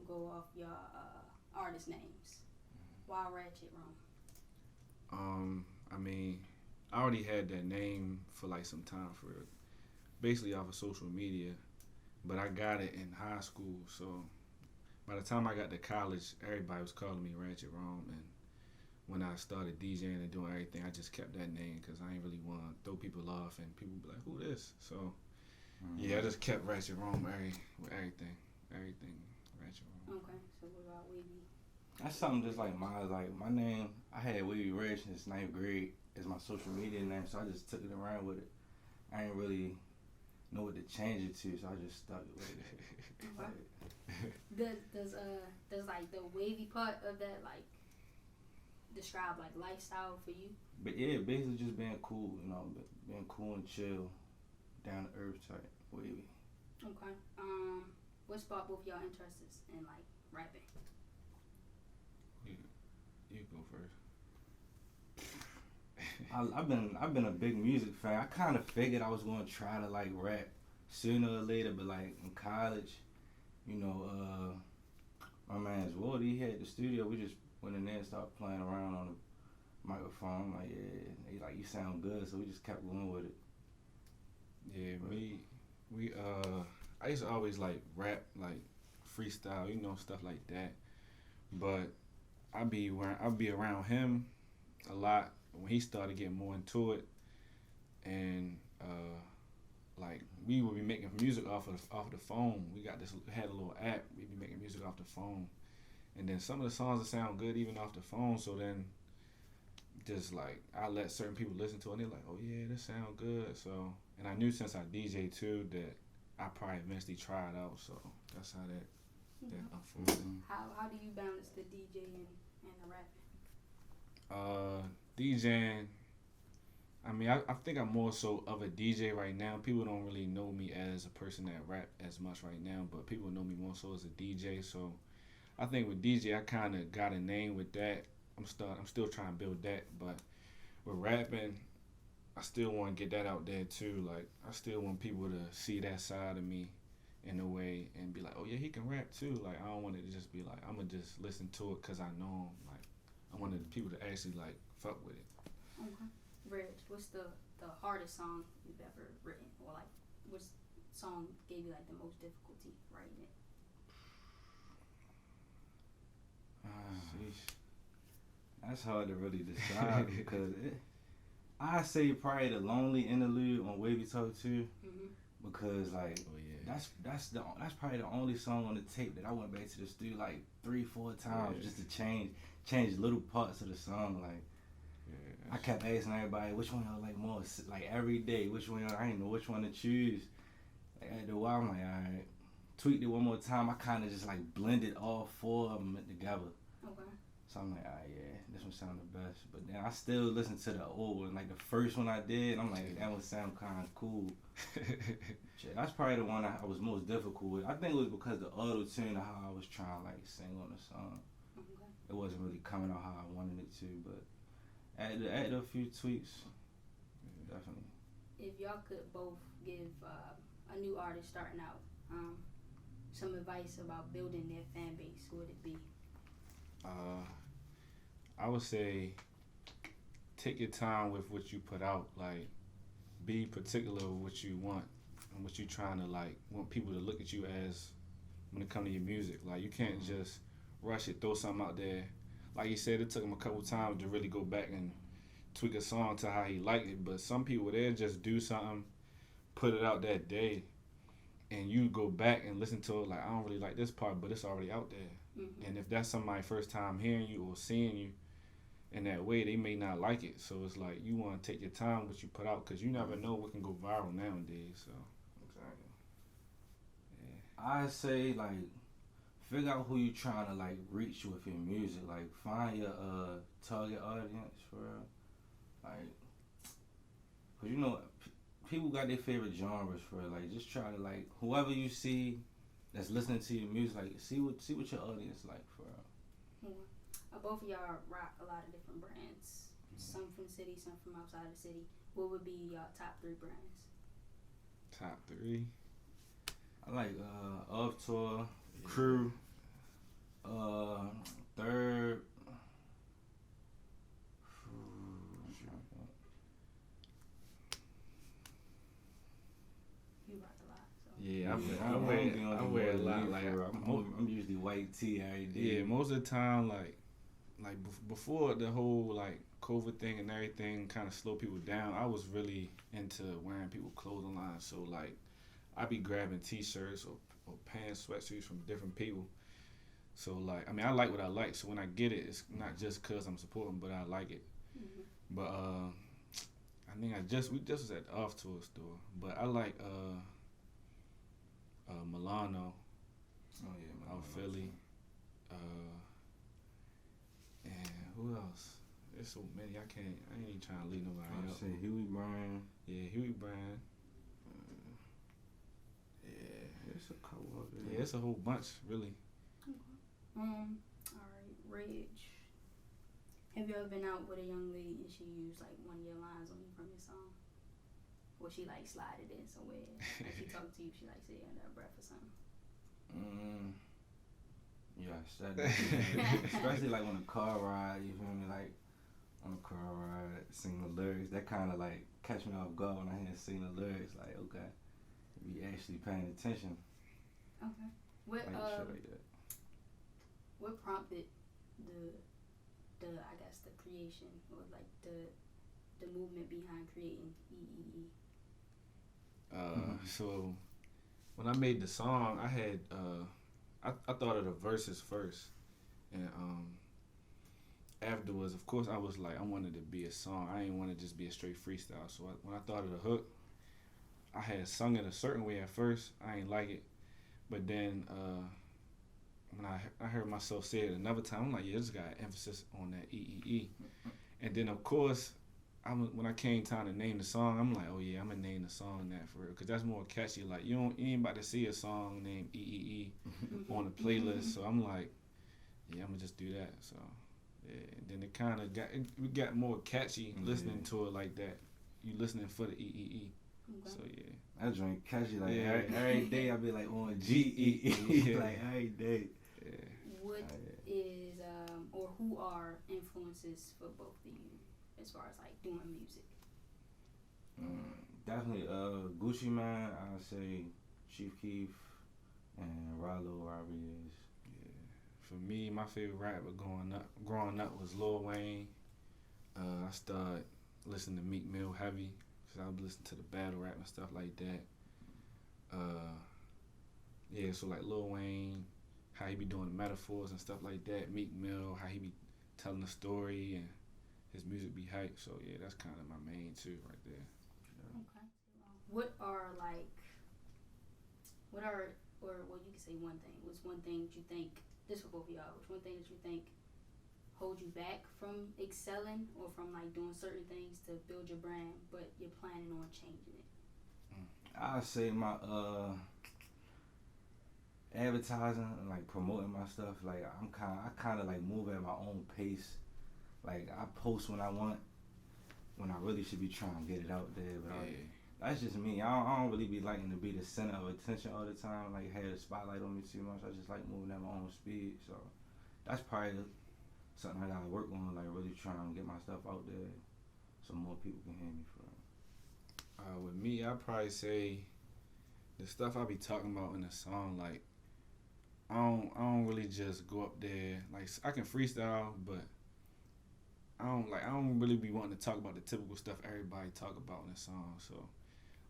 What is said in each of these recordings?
go off your artist names. Why Ratchet Rome? I mean, I already had that name for like some time for it, basically off of social media, but I got it in high school. So by the time I got to college, everybody was calling me Ratchet Rome, and when I started DJing and doing everything, I just kept that name because I ain't really want to throw people off and people be like, "Who this?" So yeah, I just kept Ratchet Rome with everything Ratchet Rome. Okay, so what about Wavy? That's something just like mine. Like my name, I had Wavy Regg since ninth grade as my social media name, so I just took it around with it. I ain't really know what to change it to, so I just stuck with it. Okay. Does like the wavy part of that like describe like lifestyle for you? But yeah, basically just being cool, being cool and chill, down to earth type wavy. Okay. What sparked both y'all interests in like rapping? You go first. I've been a big music fan. I kind of figured I was going to try to like rap sooner or later, but like in college, my man's Woody, he had the studio. We just went in there and started playing around on the microphone. I'm like, yeah, he like, you sound good, so we just kept going with it. Yeah, we I used to always like rap, like freestyle, stuff like that. But I'd be around him a lot when he started getting more into it, and like we would be making music off the phone. We had a little app. We'd be making music off the phone, and then some of the songs that sound good even off the phone. So then, just like I let certain people listen to it, and they're like, "Oh yeah, this sound good." So, and I knew since I DJ too that I probably eventually try it out. So that's how that unfolded. How do you balance the DJing and the rapping? DJing. I mean, I think I'm more so of a DJ right now. People don't really know me as a person that rap as much right now, but people know me more so as a DJ. So I think with DJ, I kind of got a name with that. I'm still trying to build that, but with rapping, I still want to get that out there too. Like I still want people to see that side of me in a way and be like, oh yeah, he can rap too. Like I don't want it to just be like I'm gonna just listen to it because I know him. Like I wanted people to actually like fuck with it. Okay. Reg, what's the hardest song you've ever written, or like which song gave you like the most difficulty writing it? That's hard to really describe because I say probably the Lonely Interlude on Wavy Talk too, because like that's probably the only song on the tape that I went back to the studio like 3-4 times just to change little parts of the song. Like I kept asking everybody which one y'all like more, like every day which one I didn't know which one to choose. Like after a while I'm like, alright, tweaked it one more time. I kind of just like blended all 4 of them together. Okay. So I'm like, alright, yeah, this one sounded the best. But then I still listen to the old one, like the first one I did. I'm like, that one sound kind of cool. That's probably the one I was most difficult with. I think it was because the auto tune of how I was trying to like sing on the song. Okay. It wasn't really coming out how I wanted it to, but add a few tweaks, definitely. If y'all could both give a new artist starting out some advice about building their fan base, what would it be? I would say take your time with what you put out. Like, be particular with what you want and what you're trying to like want people to look at you as when it comes to your music. Like, you can't just rush it, throw something out there. Like you said, it took him a couple times to really go back and tweak a song to how he liked it. But some people, they'll just do something, put it out that day, and you go back and listen to it like, I don't really like this part, but it's already out there. And if that's somebody's first time hearing you or seeing you in that way, they may not like it. So it's like you want to take your time with what you put out because you never know what can go viral nowadays. So exactly. Yeah. I say like figure out who you trying to like reach with your music. Like find your target audience for real. Like, cause people got their favorite genres for real. Like just try to like whoever you see that's listening to your music, like see what your audience like for real. Both of y'all rock a lot of different brands. Some from the city, some from outside the city. What would be y'all top 3 brands? Top 3? I like Off Tour, Crew, Third. You rock a lot. So. Yeah, I wear a lot. Like I'm usually white tee every day. Yeah, most of the time, like before the whole like COVID thing and everything kind of slowed people down, I was really into wearing people clothing lines. So like, I be grabbing t-shirts or pants, sweatsuits from different people. So like, I mean, I like what I like. So when I get it, it's not just cause I'm supporting, but I like it. Mm-hmm. But I think we just was at the off tour store. But I like Milano. Oh yeah, Milano. Out Philly. And who else? There's so many. I ain't even trying to leave nobody out. Say Huey Bryan. Yeah, Huey Bryan. Yeah, it's a couple of it. Yeah, it's a whole bunch, really. Okay. Alright, Reg. Have you ever been out with a young lady and she used like one of your lines on you from your song? Or she like slide it in somewhere? Like she talked to you, she like say under her breath or something? Yes, especially like on a car ride, you feel me? Like on a car ride, sing the lyrics, that kind of like catch me off guard when I hear sing the lyrics. Like, okay, be actually paying attention. Okay. What shit like that. What prompted the I guess the creation or like the movement behind creating EEE? So when I made the song, I had I thought of the verses first, and afterwards, of course, I was like, I wanted to be a song. I didn't want to just be a straight freestyle. So when I thought of the hook, I had sung it a certain way at first. I ain't like it, but then when I heard myself say it another time, I'm like, yeah, this got emphasis on that EEE. And then of course, when I came time to name the song, I'm like, oh yeah, I'm gonna name the song that for real, cause that's more catchy. Like you ain't about to see a song named EEE on the playlist. So I'm like, yeah, I'm gonna just do that. So yeah, and then it got more catchy listening to it like that. You listening for the EEE. Okay. So yeah. I drink catchy like every day. I be like on GEE like every day. Yeah. What is or who are influences for both of you as far as like doing music? Definitely Gucci Man. I would say Chief Keef and Rollo Rodriguez. Yeah. For me, my favorite rapper growing up was Lil Wayne. I started listening to Meek Mill heavy. I would listen to the battle rap and stuff like that. Yeah, so like Lil Wayne, how he be doing the metaphors and stuff like that. Meek Mill, how he be telling the story and his music be hype. So yeah, that's kind of my main two right there. Yeah. Okay. Well, you can say one thing. What's one thing that you think, this for both of y'all, which one thing that you think hold you back from excelling or from like doing certain things to build your brand, but you're planning on changing it? I say my advertising and like promoting my stuff. Like I kind of like move at my own pace. Like I post when I want, when I really should be trying to get it out there. But that's just me. I don't really be liking to be the center of attention all the time. Like have the spotlight on me too much. I just like moving at my own speed. So that's probably something I gotta work on, like really trying to get my stuff out there so more people can hear me for it. With me, I'd probably say the stuff I be talking about in the song, like I don't really just go up there. Like I can freestyle, but I don't really be wanting to talk about the typical stuff everybody talk about in the song. So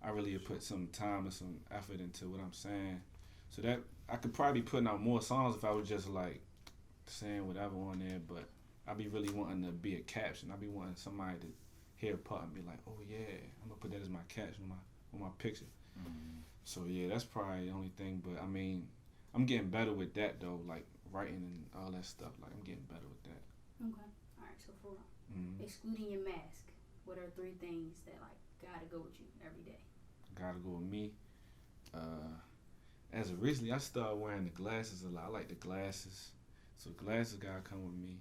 I really put some time and some effort into what I'm saying. So that I could probably be putting out more songs if I was just like saying whatever on there, but I be really wanting to be a caption. I be wanting somebody to hear a part and be like, oh yeah, I'm gonna put that as my caption on my picture. Mm-hmm. So yeah, that's probably the only thing. But I mean, I'm getting better with that though, like writing and all that stuff. Like I'm getting better with that. Okay. All right. So for excluding your mask, what are 3 things that like gotta go with you every day? Gotta go with me. As of recently, I started wearing the glasses a lot. I like the glasses. So glasses gotta come with me.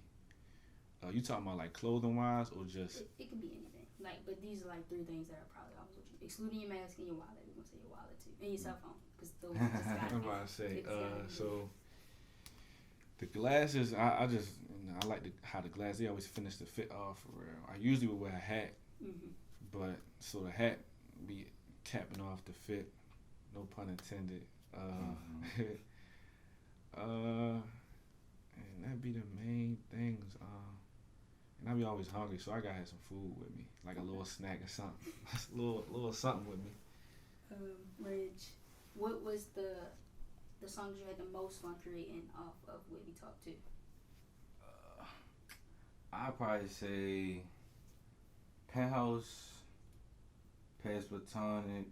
You talking about like clothing wise or just? It could be anything. Like, but these are like 3 things that are probably always with you, excluding your mask and your wallet. We're gonna say your wallet too, and your cell phone, because those. I'm about to say. So The glasses, I just, I like how the glasses, they always finish the fit off for real. I usually would wear a hat, but so the hat be capping off the fit, no pun intended. And that'd be the main things. And I be always hungry, so I gotta have some food with me, like a little snack or something, a little something with me. Reg, what was the songs you had the most fun creating off of Wavy Talk 2? I'd probably say Penthouse, Pass Platonic,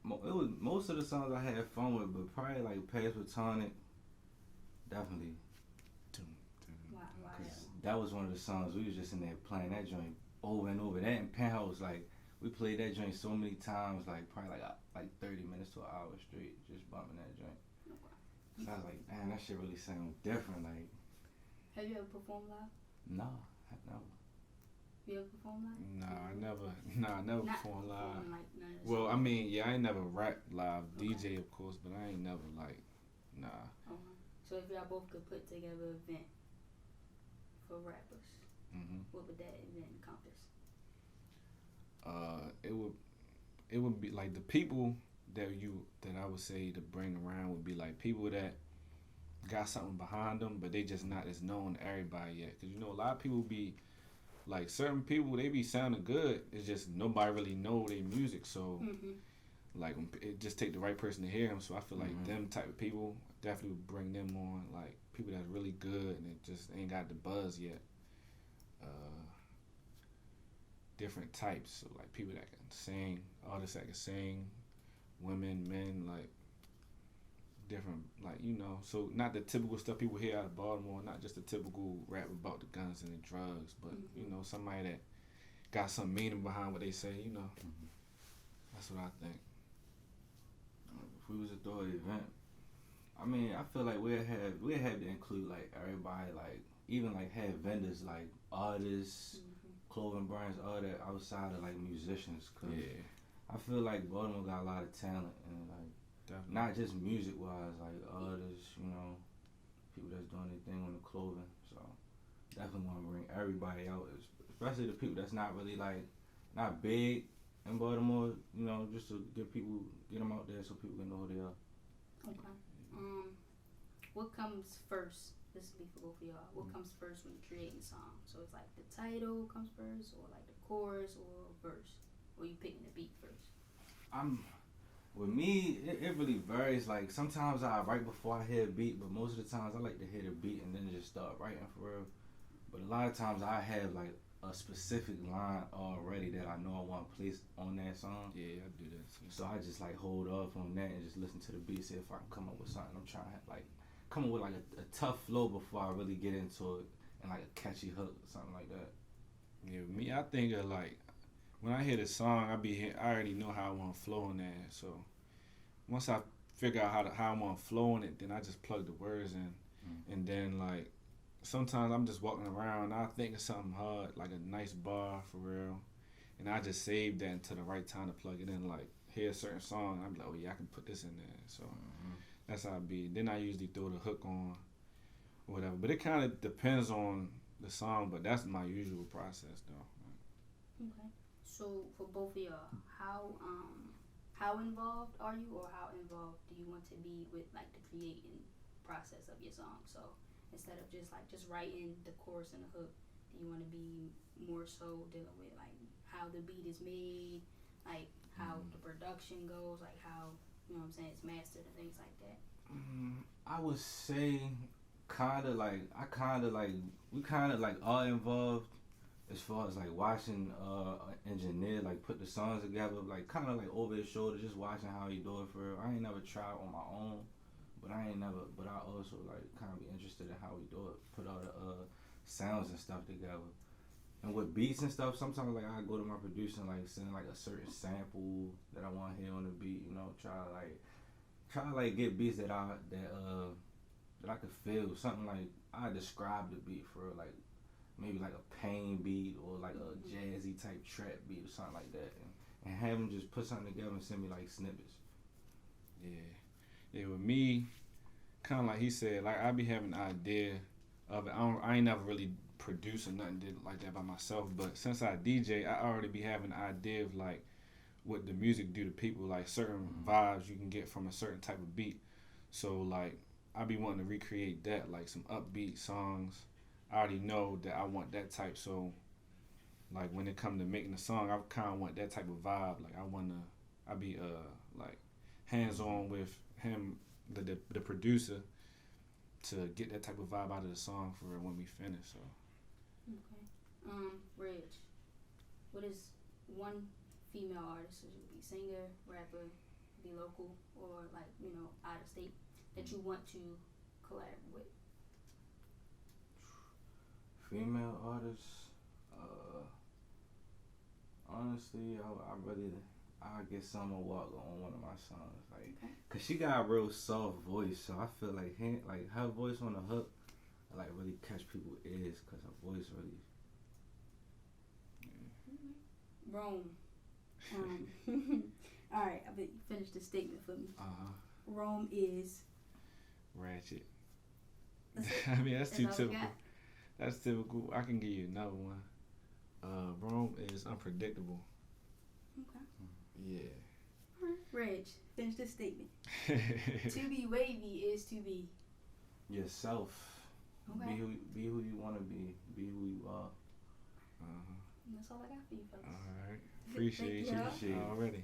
it was most of the songs I had fun with, but probably like Pass Platonic, definitely. Cause that was one of the songs we was just in there playing that joint over and over. That and Penthouse, like we played that joint so many times, like probably like 30 minutes to an hour straight, just bumping that joint. So I was like, damn, that shit really sound different. Like, have you ever performed live? No, never. You ever performed live? I never performed live. Like, well, I mean, yeah, I ain't never rap live. Okay. DJ, of course, but I ain't never like, nah. So if y'all both could put together an event for rappers, what would that event encompass? It would be like the people that I would say to bring around would be like people that got something behind them, but they just not as known to everybody yet. Cause a lot of people be like certain people, they be sounding good. It's just nobody really know their music. So like it just take the right person to hear them. So I feel like them type of people definitely would bring them on. Like people that's really good and it just ain't got the buzz yet. Different types. So like people that can sing, artists that can sing, women, men, like different, like so not the typical stuff people hear out of Baltimore, not just the typical rap about the guns and the drugs, but somebody that got some meaning behind what they say. That's what I think. If we was to throw an event, I mean, I feel like we'd have to include like everybody, like even like have vendors like artists, clothing brands, all that outside of like musicians, cause I feel like Baltimore got a lot of talent and like definitely. Not just music wise, like artists, people that's doing their thing on the clothing. So definitely want to bring everybody out, especially the people that's not really like not big in Baltimore. Just to get them out there so people can know who they are. Okay. What comes first? This will be for both of y'all. What comes first when you're creating a song? So it's like the title comes first, or like the chorus, or verse, or you picking the beat first? With me, it really varies. Like sometimes I write before I hear a beat, but most of the times I like to hear the beat and then just start writing for real. But a lot of times I have like a specific line already that I know I want to place on that song. Yeah, I do that too. So I just like hold off on that and just listen to the beat, see if I can come up with something. I'm trying to like come up with like a tough flow before I really get into it and like a catchy hook or something like that. Yeah, me, I think of like when I hear the song, I already know how I want to flow in that. So once I figure out how I want to flow in it, then I just plug the words in, and then like sometimes I'm just walking around, and I think of something hard, like a nice bar for real, and I just save that until the right time to plug it in. Like hear a certain song, I'm like, oh yeah, I can put this in there. So that's how it be. Then I usually throw the hook on, or whatever. But it kind of depends on the song. But that's my usual process, though. Okay. So for both of y'all, how involved are you, or how involved do you want to be with like the creating process of your song? So instead of just writing the chorus and the hook, do you want to be more so dealing with like how the beat is made, like how the production goes, like how it's mastered and things like that? I would say we kind of like are involved as far as like watching engineer like put the songs together, like kind of like over his shoulder, just watching how he do it for real. I ain't never tried on my own, but I also like kind of be interested in how he do it, put all the sounds and stuff together. And with beats and stuff, sometimes like I go to my producer and like send like a certain sample that I want to hear on the beat, try to get beats that I could feel, something like I describe the beat for like maybe like a pain beat or like a jazzy type trap beat or something like that, and have them just put something together and send me like snippets. Yeah, with me, kind of like he said, like I be having an idea of it. I ain't never really produced or nothing did like that by myself. But since I DJ, I already be having an idea of like what the music do to people, like certain vibes you can get from a certain type of beat. So like I be wanting to recreate that, like some upbeat songs. I already know that I want that type. So like when it come to making a song, I kind of want that type of vibe. Like I be like hands on with him, the producer, to get that type of vibe out of the song for when we finish. So. Okay. Reg, what is one female artist, it could be singer, rapper, be local, or like, out of state, that you want to collab with? Female artists, honestly, I get Summer Walker on one of my songs, like, okay. Cause she got a real soft voice, so I feel like her voice on the hook, like really catch people's ears, cause her voice really. Yeah. Rome. All right, I bet you finished the statement for me. Rome is Ratchet. I mean, that's too typical. That's typical. I can give you another one. Rome is unpredictable. Okay. Yeah. All right, Reg, finish this statement. To be wavy is to be yourself. Okay. Be who you want to be. Be who you are. That's all I got for you, fellas. All right. Appreciate you. Already.